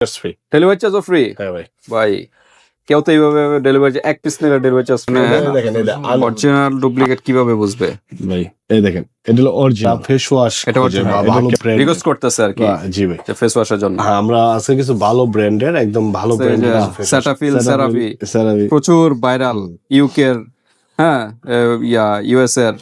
Free delivery চার্জও free. হ্যাঁ ভাই ভাই কেউ তো এইভাবে ডেলিভারি এক পিস নিলে ডেলিভারি চার্জ দেখেন এটা অরিজিনাল ডুপ্লিকেট কিভাবে বুঝবে? ভাই এই দেখেন এটা হলো অরিজিনাল ফেস ওয়াশ এটা original, ভালো ব্র্যান্ড রিকোয়েস্ট করতেছে আর কি জি ভাই ফেস ওয়াশের জন্য। হ্যাঁ আমরা আজকে কিছু ভালো ব্র্যান্ডের একদম ভালো ব্র্যান্ডের সেটাফিল, সেরাভি সেরাভি প্রচুর ভাইরাল, ইউকের, হ্যাঁ ইউএস এর,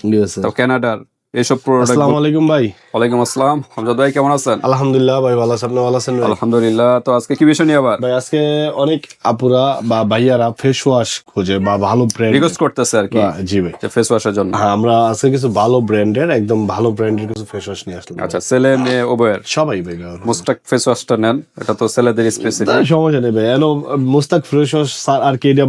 তো কানাডার এইসব প্রোডাক্ট। আসসালামু আলাইকুম ভাই। ওয়ালাইকুম আসসালাম। হামজাদ ভাই কেমন আছেন? আলহামদুলিল্লাহ ভাই ভালো আছেন, আপনি ভালো আছেন ভাই? আলহামদুলিল্লাহ। তো আজকে কি বিষয় নিয়ে আবার ভাই আজকে অনেক আপুরা বা ভাইয়ারা ফেস ওয়াশ খোঁজে বা ভালো ব্র্যান্ড রিকোয়েস্ট করতেছে আর কি জি ভাই ফেস ওয়াশের জন্য। হ্যাঁ আমরা আজকে কিছু ভালো ব্র্যান্ডের একদম ভালো ব্র্যান্ডের কিছু ফেস ওয়াশ নিয়ে আসলাম। আচ্ছা, ছেলে মেয়ে উভয়ের সবাই ভাই মুস্তাক ফেস ওয়াশটা নেন, এটা তো ছেলেদের স্পেসিফিক। সমস্যা নেই ভাই এনো মুস্তাক ফ্রেশ ওয়াশ আর কি এটা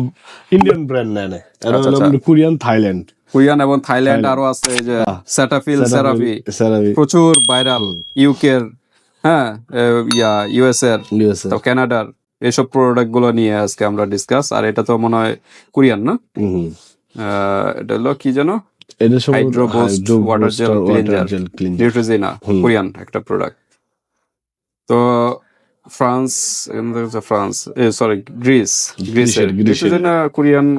ইন্ডিয়ান ব্র্যান্ড নেয় না, আচ্ছা, আচ্ছা। কোরিয়ান থাইল্যান্ড কোরিয়ান এবং থাইল্যান্ড আরো আছে, এই যে সেটাফিল, সেরাভি সেরাভি প্রচুর ভাইরাল, ইউকের, হ্যাঁ ইউএস এর, তো কানাডার এইসব প্রোডাক্ট গুলো নিয়ে আজকে আমরা ডিসকাস। আর এটা তো মনে হয় কোরিয়ান না? এটা হলো কি যেন এটা সব hydro boost water jail cleanser, Neutrogena, Korean একটা প্রোডাক্ট। তো France, sorry Greece, Neutrogena Korean,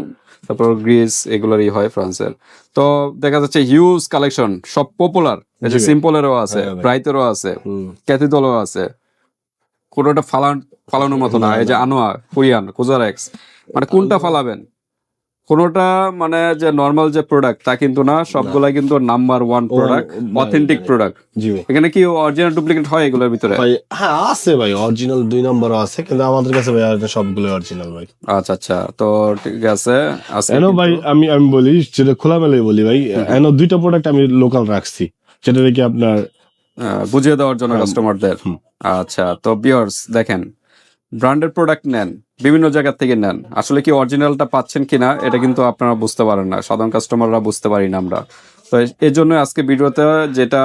তারপর গ্রিস এগুলোরই হয় ফ্রান্সের। তো দেখা যাচ্ছে হিউজ কালেকশন, সব পপুলার। এই যে সিম্পলেরও আছে, ব্রাইটেরও আছে, ক্যাথিডলও আছে, কোনোটা ফালানোর মতো না। এই যে আনোয়া কোরিয়ান, কোজারেক্স, মানে কোনটা ফালাবেন? কোনোটা মানে যে নর্মাল যে প্রোডাক্ট তা কিন্তু না, সবগুলা কিন্তু number one product, authentic product. এখানে কি অরিজিনাল ডুপ্লিকেট হয় এগুলোর ভিতরে? হ্যাঁ আছে ভাই, অরিজিনাল 2 নম্বরও আছে, কিন্তু আমাদের কাছে ভাই সবগুলো অরিজিনাল ভাই। আচ্ছা আচ্ছা, তো ঠিক আছে। এনো ভাই আমি বলি যেটা খোলামেলাই বলি ভাই, এনো 2টা প্রোডাক্ট আমি লোকাল রাখছি, সেটা কি আপনার বুঝিয়ে দেওয়ার জন্য কাস্টমারদের। আচ্ছা, তো ভিউয়ার্স দেখেন, ব্র্যান্ডের প্রোডাক্ট নেন, বিভিন্ন জায়গা থেকে নেন, আসলে কি অরিজিনালটা পাচ্ছেন কিনা এটা কিন্তু আপনারা বুঝতে পারেন না, সাধারণ কাস্টমাররা বুঝতে পারি না আমরা। তো এই জন্য আজকে ভিডিওতে যেটা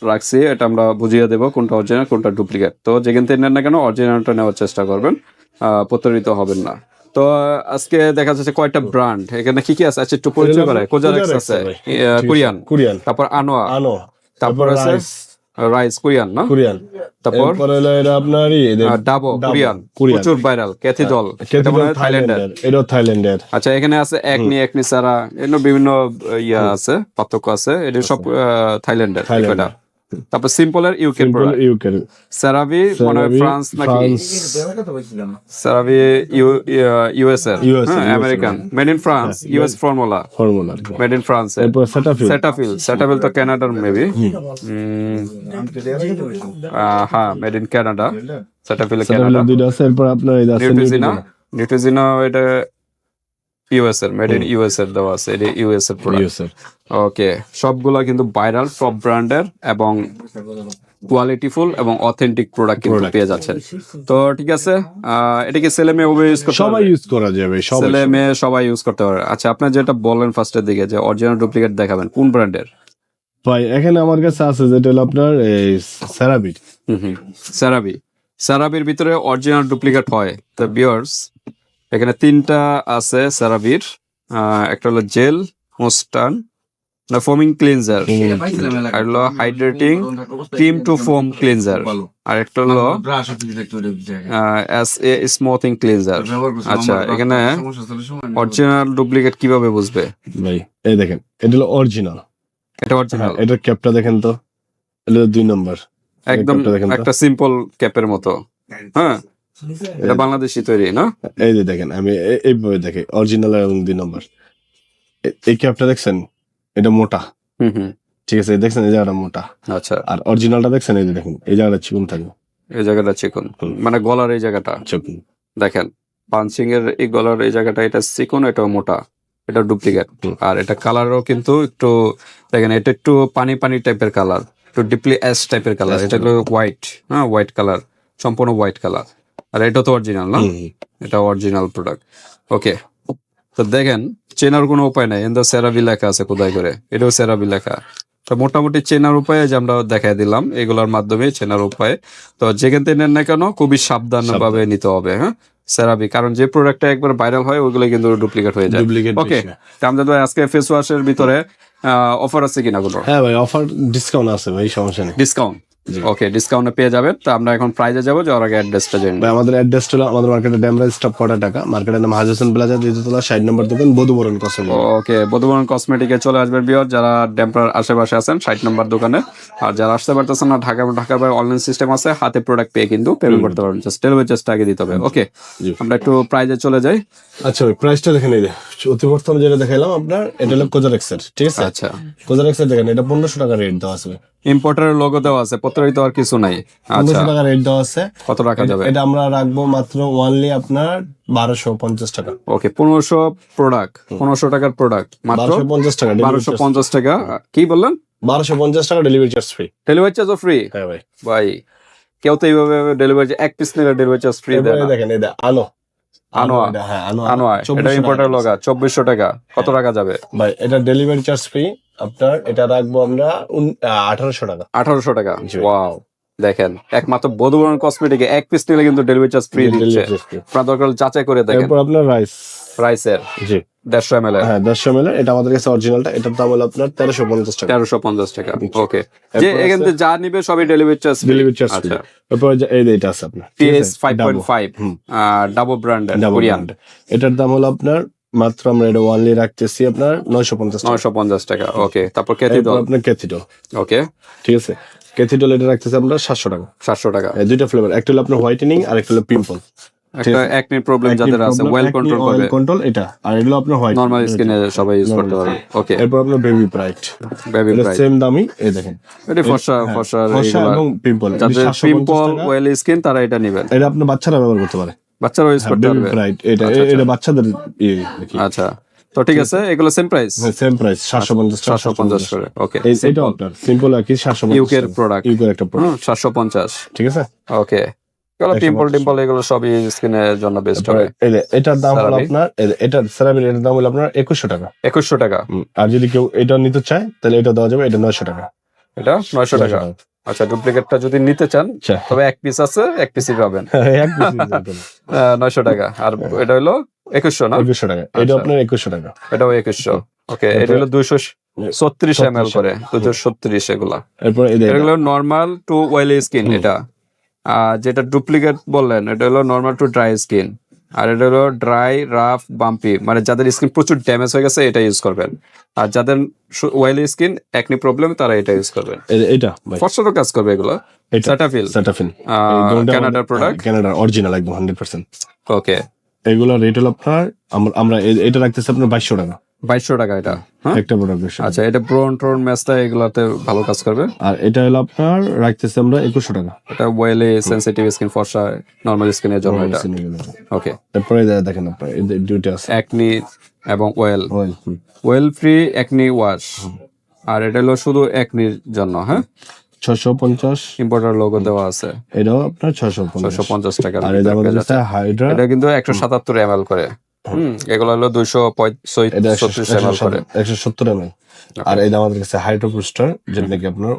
রাখছি এটা আমরা বুঝিয়ে দেবো কোনটা অরিজিনাল কোনটা ডুপ্লিকেট। তো যেখান থেকে নেন না কেন অরিজিনালটা নেওয়ার চেষ্টা করবেন, প্রতারিত হবেন না। তো আজকে দেখা যাচ্ছে কয়টা ব্র্যান্ড এখানে কি কি আছে। আচ্ছা একটু পরিচয় করে। কোজারেক্স আছে কোরিয়ান, তারপর আনোয়া, তারপর আছে রাইস কোরিয়ান না, তারপর আপনারই ডাবো কোরিয়ান, প্রচুর ভাইরাল, ক্যাথিডল এটা মনে হয় থাইল্যান্ডের। আচ্ছা এখানে আছে একনি সারা, এর বিভিন্ন ইয়া আছে, পার্থক্য আছে, এটা সব থাইল্যান্ডের। এটা তারপর সিম্পলের ইউকের সেরাভি মনে হয় ফ্রান্স নাকি, সেরাভি ইউএস এর, American, made in France, US formula made in France. Cetaphil তো কানাডার মেবি, হ্যাঁ made in Canada, Cetaphil Canada. Neutrogena এটা ইউএস এর, মেড ইন ইউএস এর দেওয়া আছে, এটা ইউএস এর প্রোডাক্ট। ওকে, সবগুলা কিন্তু ভাইরাল টপ ব্র্যান্ডের এবং কোয়ালিটিফুল এবং অথেন্টিক প্রোডাক্ট কিন্তু পেয়ে যাচ্ছেন। তো ঠিক আছে, এটা কি ছেলে মেয়ে উভয় ইউজ করতে সবাই ইউজ করা যাবে, ছেলে মেয়ে সবাই ইউজ করতে পারে। আচ্ছা আপনার যেটা বললেন ফার্স্টের দিকে যে অরিজিনাল ডুপ্লিকেট দেখাবেন, কোন ব্র্যান্ডের? ভাই এখানে আমার কাছে আছে যেটা হলো আপনার সেরাভি। সেরাভির ভিতরে অরিজিনাল ডুপ্লিকেট হয়। তো ভিউয়ার্স এখানে 3টা আছে সেরাভির, একটা হলো জেল মোস্টান না ফোমিং ক্লিনজার, আর হলো hydrating cream to foam cleanser, আর একটা হলো স্মুথিং ক্লিনজার। আচ্ছা এখানে অরিজিনাল ডুপ্লিকেট কিভাবে বুঝবে? ভাই এই দেখেন এটা হলো অরিজিনাল, এটা অরিজিনাল। এটার ক্যাপটা দেখেন তো, এটা 2 নম্বর, একদম একটা সিম্পল ক্যাপের মতো। হ্যাঁ এটা বাংলাদেশি তৈরি না? এই যে দেখেন আমি এইভাবে দেখি অরিজিনাল এবং 2 নম্বর। এই ক্যাপটা দেখছেন, এটা মোটা, ঠিক আছে, দেখছেন এই জায়গাটা মোটা। আচ্ছা, আর অরিজিনালটা দেখছেন, এই যে দেখেন এই জায়গাটা চিকন থাকবে, এই জায়গাটা চিকন, মানে গলার এই জায়গাটা চিকন। দেখেন পাঞ্চিং এর এই গলার এই জায়গাটা, এটা চিকন, এটাও মোটা, এটা ডুপ্লিকেট। আর এটা কালারও কিন্তু একটু দেখেন, এটা একটু পানি পানি টাইপের কালার, একটু ডিপলি অ্যাশ টাইপের কালার, এটা হলো হোয়াইট, হ্যাঁ হোয়াইট কালার, সম্পূর্ণ হোয়াইট কালার। আর এটা তো অরিজিনাল না, এটা অরিজিনাল প্রোডাক্ট। ওকে, তো দেখেন চেনার কোনো উপায় নাই, এন্ড সেরাভি লেখা আছে কোথায় করে, এটাও সেরাভি লেখা। তো মোটামুটি চেনার উপায় যে আমরা দেখাই দিলাম, এগুলোর মাধ্যমে চেনার উপায়। তো যেখান থেকে নেন না কেন খুবই সাবধান ভাবে নিতে হবে। হ্যাঁ সেরাভি, কারণ যে প্রোডাক্টটা একবার ভাইরাল হয় ওইগুলো কিন্তু ডুপ্লিকেট হয়ে যায়। ওকে, আমজাদ ভাই আজকে ফেস ওয়াশের ভিতরে অফার আছে কিনা কোনো? হ্যাঁ ভাই অফার ডিসকাউন্ট আছে ভাই, সমস্যা নেই। ডিসকাউন্ট জি। ওকে, ডিসকাউন্টে পেয়ে যাবেন। তো আমরা এখন প্রাইজে যাবো, যাওয়ার আগে অ্যাড্রেসটা জেনে নিই। ভাই আমাদের অ্যাড্রেস হলো আমাদের মার্কেটে ড্যামরাজ স্টপ কটা টাকা, মার্কেটের নাম হাজি হোসেন প্লাজা, 2 তলা 60 নম্বর দোকান, বধুবরণ কসমেটিক। ওকে, বধুবরণ কসমেটিকে চলে আসবেন ভিউয়ার, যারা ড্যাম্পার আশেপাশে আছেন 60 নম্বর দোকানে। আর যারা আসতে পারতেছেন না, ঢাকার বাইরে অনলাইন সিস্টেম আছে, হাতে প্রোডাক্ট পেয়ে কিন্তু পেমেন্ট করতে পারবেন, জাস্ট ডেলিভারি চার্জটা আগে দিতে হবে। ওকে, জি। আমরা একটু প্রাইজে চলে যাই। আচ্ছা ওই প্রাইসটা দেখেন, এই যে অতি বর্তমানে যেটা দেখাইলাম আপনার, এটা হলো কোজারেক্সের, ঠিক আছে? আচ্ছা, কোজারেক্সের দেখেন, এটা 1500 টাকা রেট দেওয়া আছে। ইম্পোর্টারের লোগো দেওয়া আছে, প্রতারিত আর কিছু নাই। আচ্ছা, 1500 টাকা রেট দেওয়া আছে। কত রাখা যাবে? এটা আমরা রাখবো মাত্র ওনলি আপনার 1250 টাকা। ওকে, 1500 টাকার প্রোডাক্ট মাত্র 1250 টাকা, 1250 টাকা। কি বললেন? 1250 টাকা ডেলিভারি চার্জ ফ্রি। ডেলিভারি চার্জও ফ্রি? হ্যাঁ ভাই। ভাই, কেউ তো এইভাবে ডেলিভারি এক পিস নিলে ডেলিভারি চার্জ ফ্রি দেয় না। দেখেন এটা আনোয়া, আনোয়া, হ্যাঁ আনোয়া, এটা ইম্পোর্টার লোগো, 2400 টাকা। কত রাখা যাবে? ভাই এটা ডেলিভারি চার্জ ফ্রি আপনার, এটা রাখবো আমরা 1800 টাকা। 1800 টাকা। জি। ওয়াও, দেখেন, একমাত্র বধুবরণ কসমেটিকে এক পিস নিলে কিন্তু ডেলিভারি চার্জ ফ্রি দিচ্ছে। Delivery charge free। আপনার দরকার হলে যাচাই করে দেখেন। এরপর আপনার রাইস, রাইসের জি 150 ml, হ্যাঁ 100 ml, এটা আমাদের কাছে অরিজিনালটা, এটার দাম হলো আপনার 1350 টাকা। 1350 টাকা। ওকে, যে এরপর এখান থেকে যা নিবে সবই delivery charge delivery charge free. আচ্ছা, এরপর এই যে এটা আছে আপনার PS 5.5 ডাবল ব্র্যান্ডের কোরিয়ান, এটার দাম হলো আপনার মাত্র আমরা এটা ওয়ানলি রাখতেছি আপনার 950 টাকা। 950 টাকা। ওকে, তারপর কেথি এরপর দল। আপনার ক্যাথিডল, ওকে, ঠিক আছে? ক্যাথিডল এটা রাখতেছি আমরা 700 টাকা। 700 টাকা। এই দুইটা ফ্লেভার, একটা হলো আপনার হোয়াইটেনিং আর একটা হলো পিম্পল। একটা একনি প্রবলেম যাদের আছে, ওয়েল কন্ট্রোল করবে, কন্ট্রোল এটা, আর এগুলো আপনার হোয়াইট নরমাল স্কিনে সবাই ইউজ করতে পারবে। ওকে, এরপর আপনার বেবি ব্রাইট, বেবি এটা ব্রাইট, সেম দামই, এই দেখেন এটা ফর্সা ফর্সা ফর্সা এবং পিম্পল, যাদের পিম্পল ওয়েল স্কিন তারা এটা নেবেন। এটা আপনার বাচ্চারা ব্যবহার করতে পারে, বাচ্চারা ইউজ করতে বেবি পারবে। ব্রাইট এটা, আচ্ছা, এটা বাচ্চাদের ইয়ে দেখি। আচ্ছা, তো ঠিক আছে, এগুলো সেম প্রাইস, সেম প্রাইস 750 টাকা। 750 করে। ওকে, এটা আপনার সিম্পল আর কি 750 ইউকের প্রোডাক্ট, ইউকের একটা প্রোডাক্ট, 750। ঠিক আছে? ওকে, এগুলো পিম্পল টিম্পল এগুলো সবই স্কিনের জন্য বেস্ট হবে। এটার দাম হলো CeraVe। আপনার, এটা সেরাভির এটার দাম হলো আপনার 2100 টাকা। 2100 টাকা। আর যদি কেউ এটা নিতে চায় তাহলে এটা দেওয়া যাবে, এটা 900 টাকা। এটা 900 টাকা। আচ্ছা, ডুপ্লিকেটটা যদি নিতে চান আচ্ছা। তবে এক পিস আছে, এক পিসই পাবেন, এক piece নিতে হবে। 900 টাকা। আর এটা হলো 2100 না? 2100 টাকা, এটা আচ্ছা। আপনার 2100 টাকা। এটাও 2100। ওকে, এটা হলো 236 ml করে, 236 এগুলা। এরপর এগুলো নরমাল টু ওয়েলি স্কিন। এটা যেটা ডুপ্লিকেট বললেন, এটা হলো নরমাল টু ড্রাই স্কিন, আর এটা হলো ড্রাই রাফ বাম্পি, মানে যাদের স্কিন প্রচুর ড্যামেজ হয়ে গেছে এটা ইউজ করবেন। আর যাদের ওয়েলি স্কিন একনি প্রবলেম তারা এটা ইউজ করবেন। এটা ভাই ফর্সারও কাজ করবে এগুলো। এটা সেটাফিল, সেটাফিন, কানাডার প্রোডাক্ট। কানাডার অরিজিনাল একদম 100%। ওকে, এগুলো রেট হলো আপনার, আমরা এটা রাখতেছি আপনার 2200 টাকা। 2200 টাকা এটা। হ্যাঁ, একটা প্রোডাক্ট। আচ্ছা, এটা ব্রোন টোন ম্যাচটা এগুলাতে ভালো কাজ করবে। আর এটা হলো আপনার রাখতেছি আমরা 2100 টাকা। এটা ওয়েলি সেনসিটিভ স্কিন, ফর্সা নরমাল স্কিনের জন্য এটা। ওকে, তারপরে দেখেন আপনার এই দুইটা আছে, একনি এবং oil, oil oil free acne wash. আর এটা হলো শুধু একনির জন্য। হ্যাঁ, 650, ইম্পোর্টার লোগো দেওয়া আছে। এটাও আপনার 650। 650 টাকা। আর এটা আমাদের কাছে হাইড্রা, এটা কিন্তু 177 ml করে। এগুলো হলো 236 ml করে, 170 ml। আর এটা আমাদের কাছে হাইড্রো বুস্টার, যেটা নাকি আপনার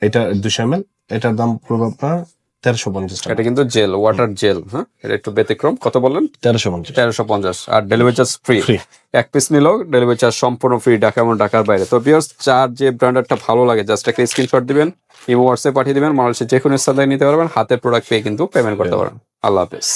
এটা 200 ml, এটার দাম পড়বে আপনার 1350 টাকা। এটা কিন্তু জেল, ওয়াটার জেল। হ্যাঁ, এটা একটু ব্যতিক্রম। কত বললেন? 1350। 1350। আর ডেলিভারি চার্জ ফ্রি। Free। এক পিস নিলেও ডেলিভারি চার্জ সম্পূর্ণ ফ্রি, ঢাকা এবং ঢাকার বাইরে। তো ভিউয়ার্স, যার যে ব্র্যান্ডটা ভালো লাগে জাস্ট একটা স্ক্রিনশট দিবেন, ইমো হোয়াটসঅ্যাপ পাঠিয়ে দিবেন, বাংলাদেশের যে কোনো স্থান থেকে নিতে পারবেন, হাতের প্রোডাক্ট পেয়ে কিন্তু পেমেন্ট করতে পারবেন। আল্লাহ হাফেজ।